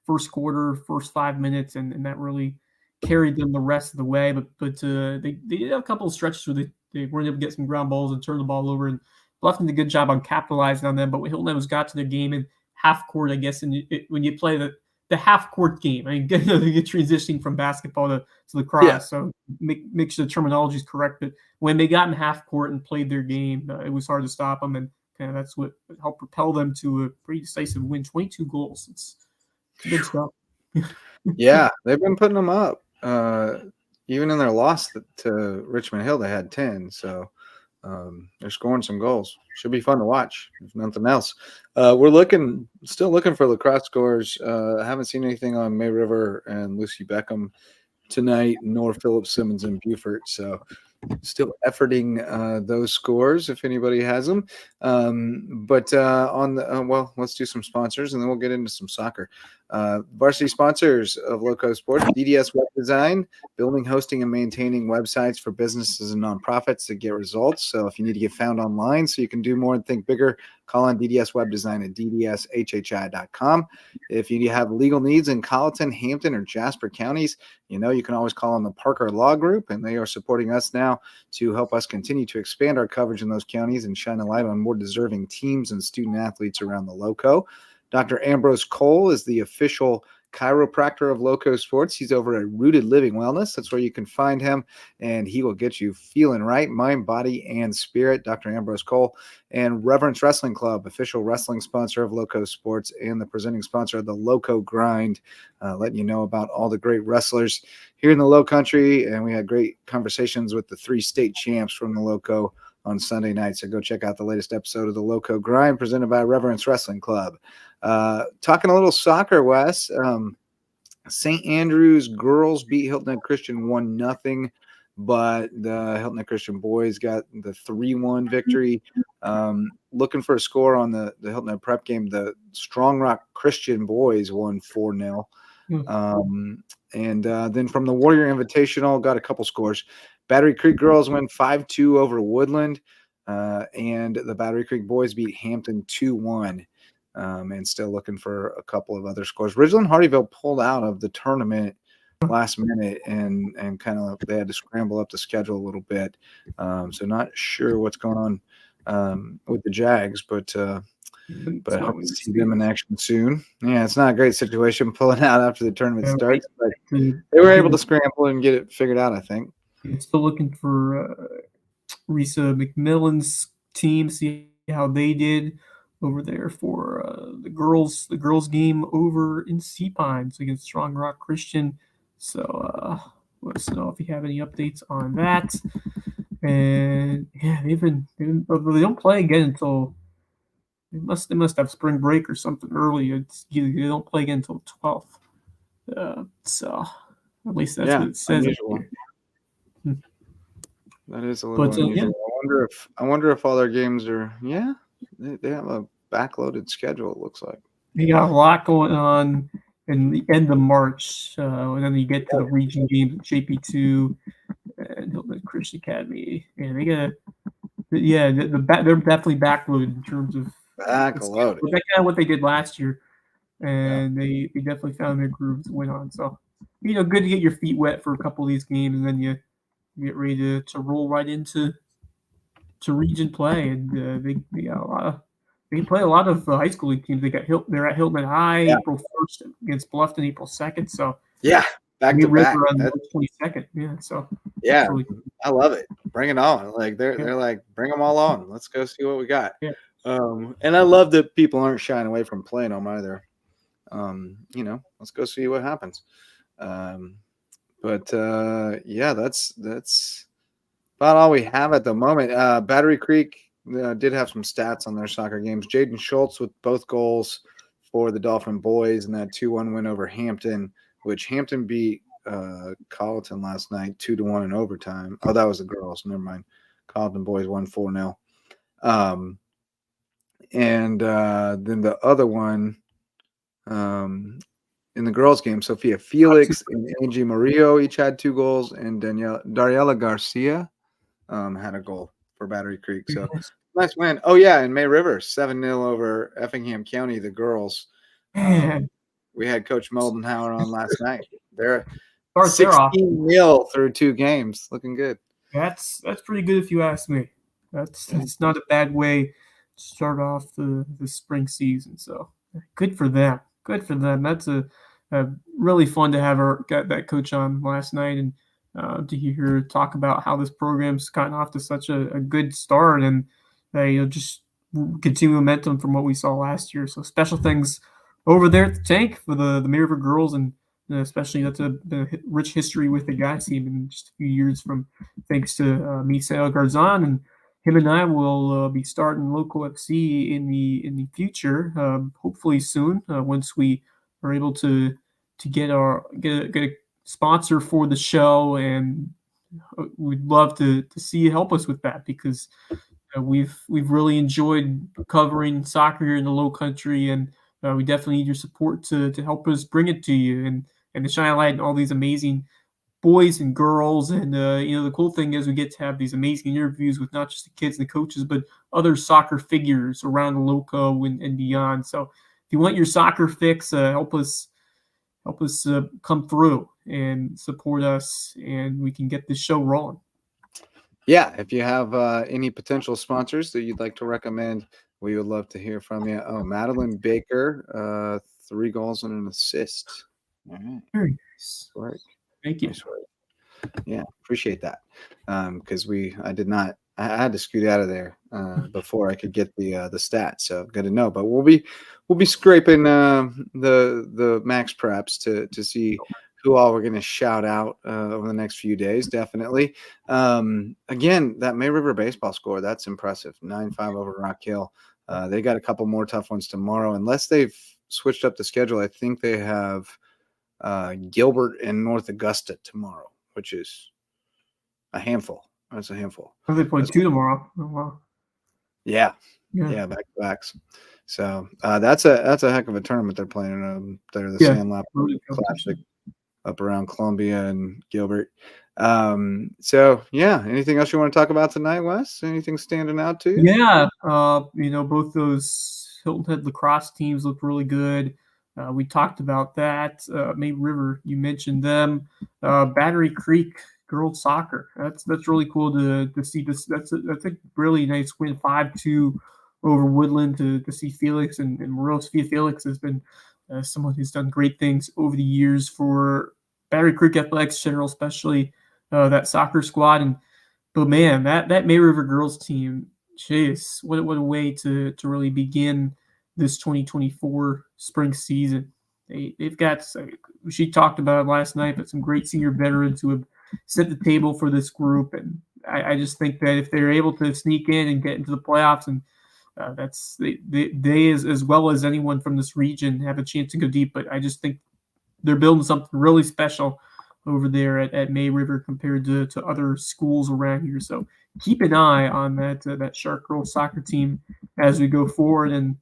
first quarter, first 5 minutes, and that really carried them the rest of the way. But they did have a couple of stretches where they weren't able to get some ground balls and turn the ball over, and Bluffton did a good job on capitalizing on them. But Hilton was got to their game in half court, I guess, and when you play the half court game, I mean, you're transitioning from basketball to lacrosse, so make sure the terminology is correct. But when they got in half court and played their game, it was hard to stop them, and that's what helped propel them to a pretty decisive win, 22 goals. It's good stuff. Yeah, they've been putting them up. Even in their loss to Richmond Hill, they had 10. So They're scoring some goals. Should be fun to watch, if nothing else. We're still looking for lacrosse scores. I haven't seen anything on May River and Lucy Beckham tonight, nor Philip Simmons and Beaufort. So still efforting those scores if anybody has them. Let's do some sponsors and then we'll get into some soccer. Varsity sponsors of LowcoSports: DDS Web Design, building, hosting, and maintaining websites for businesses and nonprofits to get results. So if you need to get found online so you can do more and think bigger, call on DDS Web Design at ddshhi.com. If you have legal needs in Colleton, Hampton, or Jasper counties, you can always call on the Parker Law Group, and they are supporting us now to help us continue to expand our coverage in those counties and shine a light on more deserving teams and student athletes around the Lowco. Dr. Ambrose Cole is the official chiropractor of LowcoSports. He's over at Rooted Living Wellness. That's where you can find him, and he will get you feeling right, mind, body, and spirit. Dr. Ambrose Cole. And Reverence Wrestling Club, official wrestling sponsor of LowcoSports and the presenting sponsor of the Lowco Grind, letting you know about all the great wrestlers here in the Low Country. And we had great conversations with the 3 state champs from the Lowco on Sunday night. So go check out the latest episode of the Lowco Grind presented by Reverence Wrestling Club. Talking a little soccer, Wes. St. Andrews girls beat Hilton Christian 1-0, but the Hilton Christian boys got the 3-1 victory. Looking for a score on the Hilton Prep game. The Strong Rock Christian boys won 4-0. Then from the Warrior Invitational, got a couple scores. Battery Creek girls win 5-2 over Woodland, and the Battery Creek boys beat Hampton 2-1. And still looking for a couple of other scores. Ridgeland Hardyville pulled out of the tournament last minute, and they had to scramble up the schedule a little bit. So not sure what's going on with the Jags, but I hope to see them in action soon. Yeah, it's not a great situation pulling out after the tournament starts, but they were able to scramble and get it figured out, I think. Still looking for Risa McMillan's team, see how they did over there for the girls game over in Sea Pines against Strong Rock Christian. So let us know if you have any updates on that. And yeah, they don't play again until they must have spring break or something early. They don't play again until 12th. So at least that's what it says. That is a little unusual. Yeah. I wonder if all their games are. Yeah, they have a backloaded schedule. It looks like they got a lot going on in the end of March, and then you get to the region games at JP2 and Hilton Christian Academy, and they got they're definitely backloaded in terms of backloaded. That's kind of what they did last year, and they definitely found their grooves to win on. So good to get your feet wet for a couple of these games, and then you get ready to roll right into region play, and they got a lot of. They play a lot of high school league teams. They're at Hilton High April 1st against Bluffton April 2nd. So back to back on March 22nd. Yeah, so I love it. Bring it on. Like they're like, bring them all on. Let's go see what we got. Yeah. And I love that people aren't shying away from playing them either. Let's go see what happens. That's about all we have at the moment. Battery Creek did have some stats on their soccer games. Jaden Schultz with both goals for the Dolphin boys in that 2-1 win over Hampton, which Hampton beat Colleton last night 2-1 in overtime. Oh, that was the girls. Never mind. Colleton boys won 4-0. Then the other one in the girls' game, Sophia Felix and Angie Murillo each had 2 goals, and Dariela Garcia had a goal for Battery Creek. So nice win. Oh, yeah, and May River, 7-0 over Effingham County, the girls. We had Coach Moldenhauer on last night. They're 16-0 through 2 games. Looking good. That's pretty good if you ask me. That's not a bad way to start off the spring season. So good for them. Good for them. That's a really fun to have got that coach on last night, and to hear her talk about how this program's gotten off to such a good start, and just continue momentum from what we saw last year. So special things over there at the tank for the May River girls, and especially that's a rich history with the guys team in just a few years from thanks to Misael Garzon and him and I will be starting Loco FC in the future, hopefully soon. Once we are able to get a sponsor for the show, and we'd love to see you help us with that, because we've really enjoyed covering soccer here in the Low Country, and we definitely need your support to help us bring it to you, and to shine a light on all these amazing boys and girls. And the cool thing is we get to have these amazing interviews with not just the kids and the coaches, but other soccer figures around the Loco and beyond. So if you want your soccer fix, help us come through and support us, and we can get this show rolling. Yeah, if you have any potential sponsors that you'd like to recommend, we would love to hear from you. Oh, Madeline Baker, 3 goals and an assist. All right. Very nice. Work. Thank you. Nice work. Yeah, appreciate that. Because I had to scoot out of there before I could get the stats. So good to know. But we'll be scraping the Max Preps to see who all we're going to shout out over the next few days. Definitely. Again, that May River baseball score, that's impressive. 9-5 over Rock Hill. They got a couple more tough ones tomorrow, unless they've switched up the schedule. I think they have Gilbert and North Augusta tomorrow, which is a handful. That's a handful. They play 2 tomorrow. Oh, wow. Yeah, back to backs. So that's a heck of a tournament they're playing. They're the Sandlap Classic up around Columbia and Gilbert. So yeah, anything else you want to talk about tonight, Wes? Anything standing out to you? Yeah, both those Hilton Head lacrosse teams look really good. We talked about that. May River, you mentioned them. Battery Creek girls soccer. That's really cool to see this. That's a really nice win, 5-2 over Woodland to see Felix and Maria Sophia Felix has been someone who's done great things over the years for Battery Creek Athletics General, especially that soccer squad. But man, that May River girls team, jeez, what a way to really begin this 2024 spring season. They've got, she talked about it last night, but some great senior veterans who have set the table for this group. And I just think that if they're able to sneak in and get into the playoffs, and they as well as anyone from this region have a chance to go deep. But I just think they're building something really special over there at May River compared to other schools around here. So keep an eye on that Shark girls soccer team as we go forward. And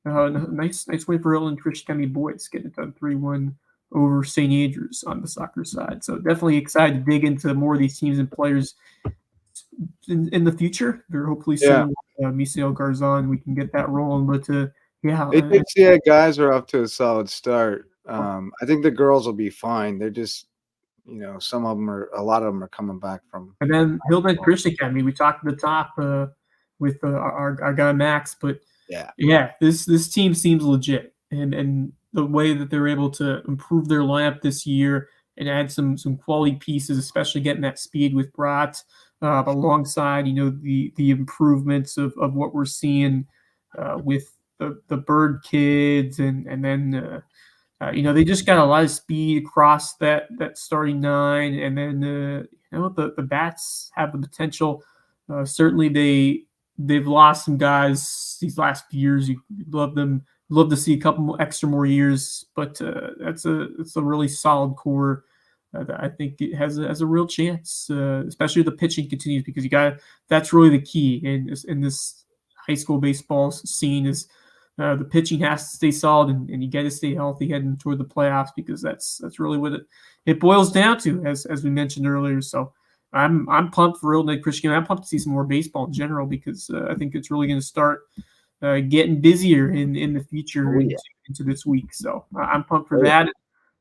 nice win for Hilton and Christian County boys, getting it done 3-1 over St. Andrews on the soccer side. So definitely excited to dig into more of these teams and players in the future. They're hopefully soon. Misael Garzon, we can get that rolling. But HHCA guys are off to a solid start. I think the girls will be fine. They're just, some of them a lot of them are coming back from. And then Hilton Christian Academy, we talked at the top with our guy Max, but this team seems legit, and the way that they're able to improve their lineup this year and add some quality pieces, especially getting that speed with Brat alongside the improvements of what we're seeing with the Bird kids, and then they just got a lot of speed across that starting 9, and then the Bats have the potential. Certainly they've lost some guys these last few years. You love them. Love to see a couple more years, but it's a really solid core that I think it has a real chance, especially if the pitching continues, because that's really the key in this high school baseball scene is the pitching has to stay solid, and you got to stay healthy heading toward the playoffs, because that's really what it boils down to, as we mentioned earlier. So I'm pumped for Hilton Christian. I'm pumped to see some more baseball in general, because I think it's really going to start getting busier in the future into this week. So I'm pumped for that.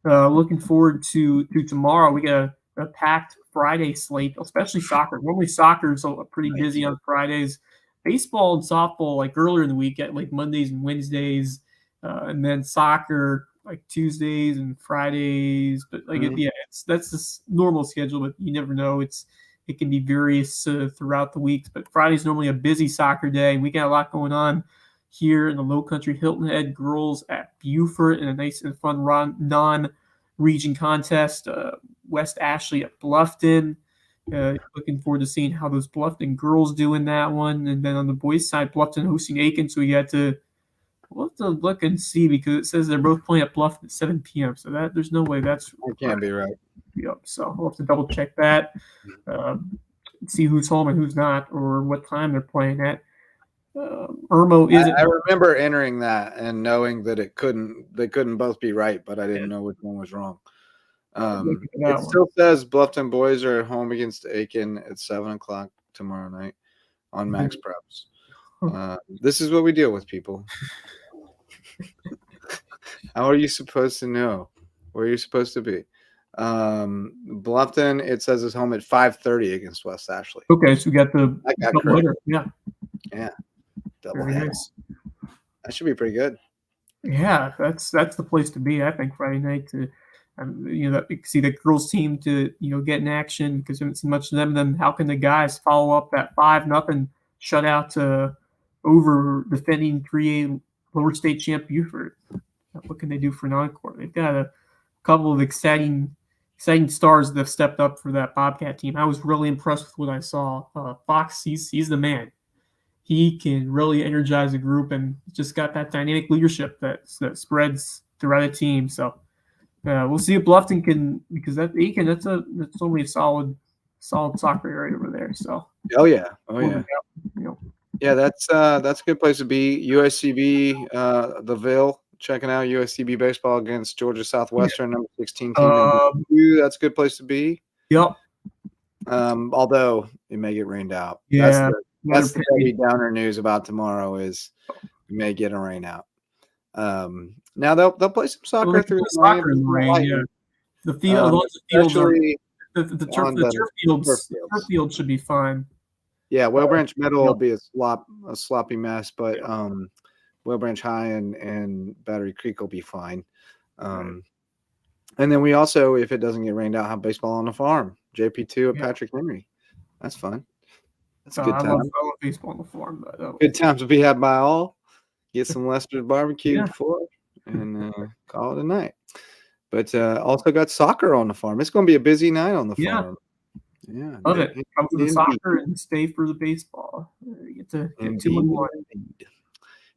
Looking forward to tomorrow. We got a packed Friday slate, especially soccer. Normally soccer is pretty busy on Fridays. Baseball and softball like earlier in the week at like Mondays and Wednesdays, and then soccer like Tuesdays and Fridays. But that's the normal schedule. But you never know. It can be various throughout the weeks, but Friday's normally a busy soccer day. We got a lot going on here in the Low Country. Hilton Head girls at Beaufort in a nice and fun non-region contest. West Ashley at Bluffton. Looking forward to seeing how those Bluffton girls do in that one. And then on the boys' side, Bluffton hosting Aiken, so we'll have to look and see because it says they're both playing at Bluffton at 7 p.m. So there's no way that's That can't be right. Yep. So we'll have to double check that, see who's home and who's not, or what time they're playing at. Irmo is. I remember entering that and knowing that they couldn't both be right, but I didn't know which one was wrong. It still says Bluffton boys are at home against Aiken at 7:00 tomorrow night on Max Preps. This is what we deal with, people. How are you supposed to know? Where are you supposed to be? Bluffton, it says, is home at 5:30 against West Ashley. Okay, so we got the correct. Yeah. Double header. Nice. That should be pretty good. Yeah, that's the place to be. I think Friday night to, see the girls team to get in action because we haven't seen much of them. Then how can the guys follow up that 5-0 shutout over defending 3A lower state champ Buford? What can they do for non-court? They've got a couple of exciting stars that have stepped up for that Bobcat team. I was really impressed with what I saw. Fox, he's the man. He can really energize a group and just got that dynamic leadership that spreads throughout a team. So we'll see if Bluffton can, because that's only a solid soccer area over there. So yeah, that's a good place to be. USCB, the Ville, checking out USCB baseball against Georgia Southwestern, number 16 team. That's a good place to be. Yep. Although it may get rained out. Yeah. That's the Debbie Downer news about tomorrow is we may get a rain out. Now they'll play some soccer through the rain. Yeah. The field, the turf field should be fine. Yeah, Whale Branch Middle will be a sloppy mess, but Whale Branch High and Battery Creek will be fine. And then we also, if it doesn't get rained out, have baseball on the farm. JP2 at Patrick Henry. That's fun. That's a good time. I love baseball on the farm. But, good times to be had by all. Get some Lester's barbecue before and call it a night. But also got soccer on the farm. It's going to be a busy night on the farm. Yeah. Love it. Come to the soccer and stay for the baseball. You get to get 2 in 1.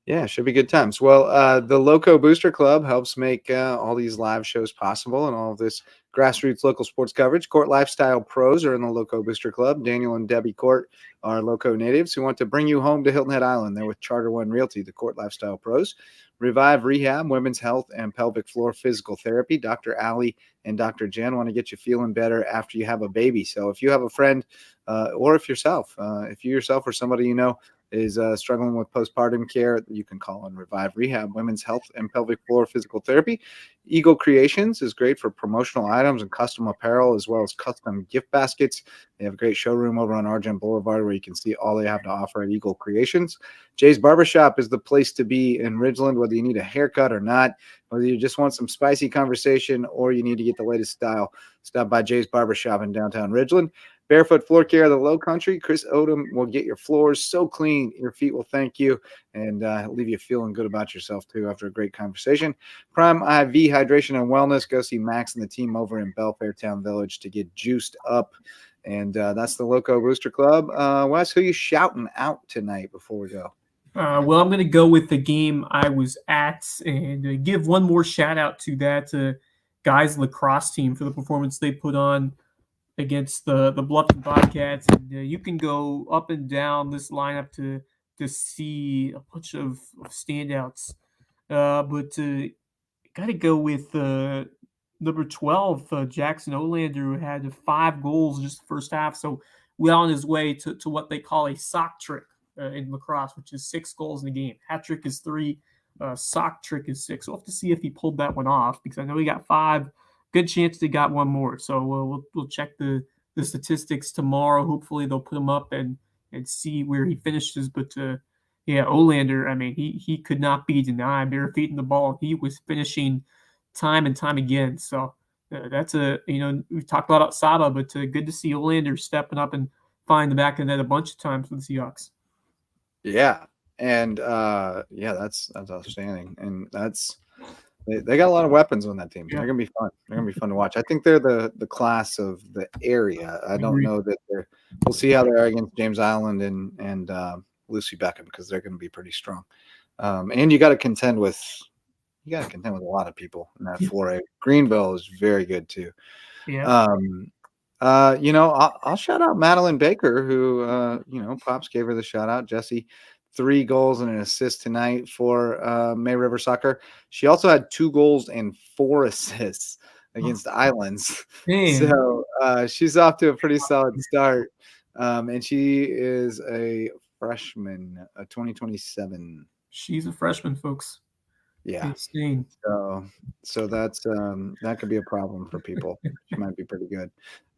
Yeah, should be good times. Well, the Lowco Booster Club helps make all these live shows possible and all of this grassroots local sports coverage. Court Lifestyle Pros are in the Lowco Booster Club. Daniel and Debbie Court are Lowco natives who want to bring you home to Hilton Head Island. They're with Charter One Realty, the Court Lifestyle Pros. Revive Rehab, women's health and pelvic floor physical therapy. Dr. Allie and Dr. Jen want to get you feeling better after you have a baby. So if you have a friend or if you yourself or somebody you know is struggling with postpartum care, you can call on Revive Rehab, women's health and pelvic floor physical therapy. Eagle Creations is great for promotional items and custom apparel, as well as custom gift baskets. They have a great showroom over on Argent Boulevard where you can see all they have to offer at Eagle Creations. Jay's Barbershop is the place to be in Ridgeland, whether you need a haircut or not, whether you just want some spicy conversation or you need to get the latest style. Stop by Jay's Barbershop in downtown Ridgeland. Barefoot Floor Care of the Low Country. Chris Odom will get your floors so clean your feet will thank you and leave you feeling good about yourself too after a great conversation. Prime IV Hydration and Wellness. Go see Max and the team over in Belfair Town Village to get juiced up. And that's the Lowco Booster Club. Wes, who are you shouting out tonight before we go? Well, I'm going to go with the game I was at and give one more shout out to that guys lacrosse team for the performance they put on against the Bluffton Bobcats. And you can go up and down this lineup to see a bunch of standouts. But got to go with number 12, Jackson Olander, who had 5 goals just the first half. So well on his way to what they call a sock trick in lacrosse, which is 6 goals in the game. Hat trick is 3, sock trick is 6. So we'll have to see if he pulled that one off because I know he got 5. Good chance they got one more. So we'll check the statistics tomorrow. Hopefully they'll put him up and see where he finishes. But Olander, I mean, he could not be denied. They were feeding the ball. He was finishing time and time again. So that's we've talked a lot about Saba, but good to see Olander stepping up and finding the back of the net a bunch of times for the Seahawks. Yeah. And that's outstanding. And that's They got a lot of weapons on that team. Yeah. They're gonna be fun. They're gonna be fun to watch. I think they're the class of the area. I don't know that they're. We'll see how they are against James Island and Lucy Beckham, because they're going to be pretty strong. And you got to contend with a lot of people in that 4A. Greenville is very good too. Yeah. I'll shout out Madeline Baker, who Pops gave her the shout out. Jesse, 3 goals and an assist tonight for May River Soccer. She also had 2 goals and 4 assists against Islands. Man. So she's off to a pretty solid start. And she is a freshman, 2027. She's a freshman, folks. Yeah. Insane. So that's that could be a problem for people. She might be pretty good.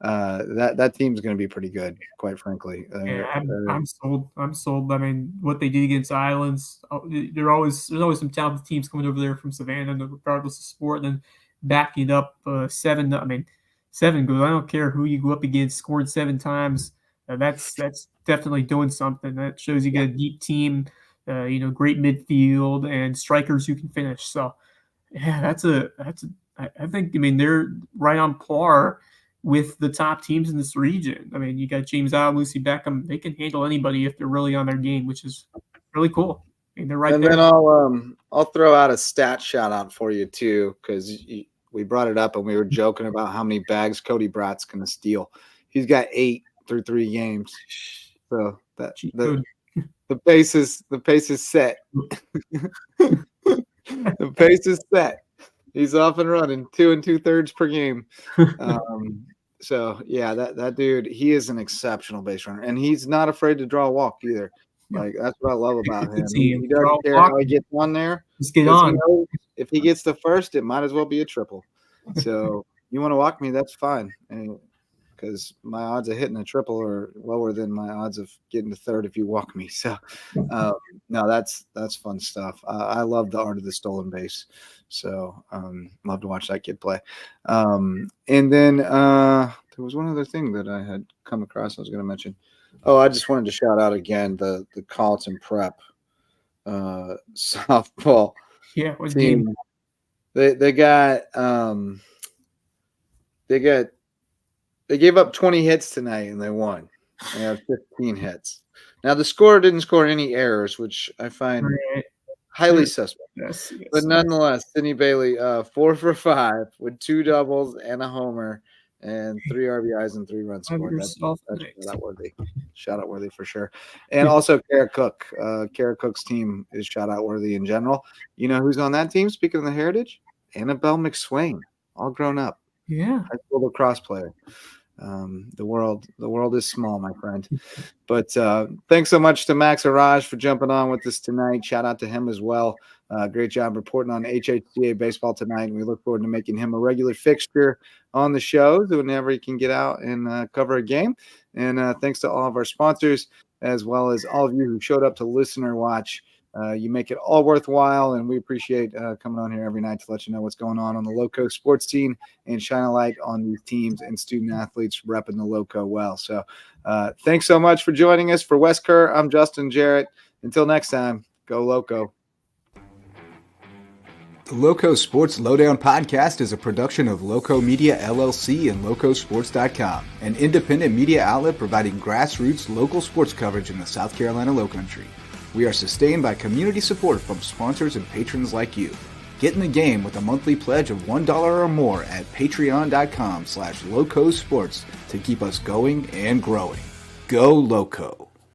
That team's going to be pretty good, quite frankly. I'm sold. I mean, what they did against Islands, there's always some talented teams coming over there from Savannah, regardless of sport, and then backing it up 7 goals. I don't care who you go up against, scored 7 times. That's definitely doing something. That shows you got a deep team. Great midfield and strikers who can finish. So, yeah, I think they're right on par with the top teams in this region. I mean, you got James Island, Lucy Beckham. They can handle anybody if they're really on their game, which is really cool. They're right there. And then I'll throw out a stat shout out for you too, because we brought it up and we were joking about how many bags Cody Bratt's going to steal. He's got 8 through 3 games. So the pace is set. The pace is set. He's off and running 2 2/3 per game. So yeah, that dude, he is an exceptional base runner, and he's not afraid to draw a walk either. Like, that's what I love about him. He doesn't care how he gets on there. Just get on. If he gets the first, it might as well be a triple. So you want to walk me, that's fine. Because my odds of hitting a triple are lower than my odds of getting to third if you walk me. So, no, that's fun stuff. I love the art of the stolen base. So, love to watch that kid play. And then there was one other thing that I had come across I was going to mention. Oh, I just wanted to shout out again the Colleton Prep softball team. They gave up 20 hits tonight and they won. They have 15 hits. Now the scorer didn't score any errors, which I find highly suspect. Yes. But nonetheless, Sydney Bailey 4 for 5 with 2 doubles and a homer and 3 RBIs and 3 runs scored. That's shout out worthy for sure. And also Kerr Cook. Kerr Cook's team is shout out worthy in general. You know who's on that team? Speaking of the heritage, Annabelle McSwain, all grown up. Yeah, high school lacrosse player. The world is small, my friend. But thanks so much to Max Arraj for jumping on with us tonight. Shout out to him as well. Great job reporting on HHCA baseball tonight. And we look forward to making him a regular fixture on the show whenever he can get out and cover a game. And thanks to all of our sponsors, as well as all of you who showed up to listen or watch. You make it all worthwhile, and we appreciate coming on here every night to let you know what's going on the LowcoSports team and shine a light on these teams and student athletes repping the Lowco well. So thanks so much for joining us. For Wes Kerr, I'm Justin Jarrett. Until next time, go Lowco. The LowcoSports Lowdown podcast is a production of Lowco Media LLC and LowcoSports.com, an independent media outlet providing grassroots local sports coverage in the South Carolina Lowcountry. We are sustained by community support from sponsors and patrons like you. Get in the game with a monthly pledge of $1 or more at patreon.com/LowcoSports to keep us going and growing. Go Lowco.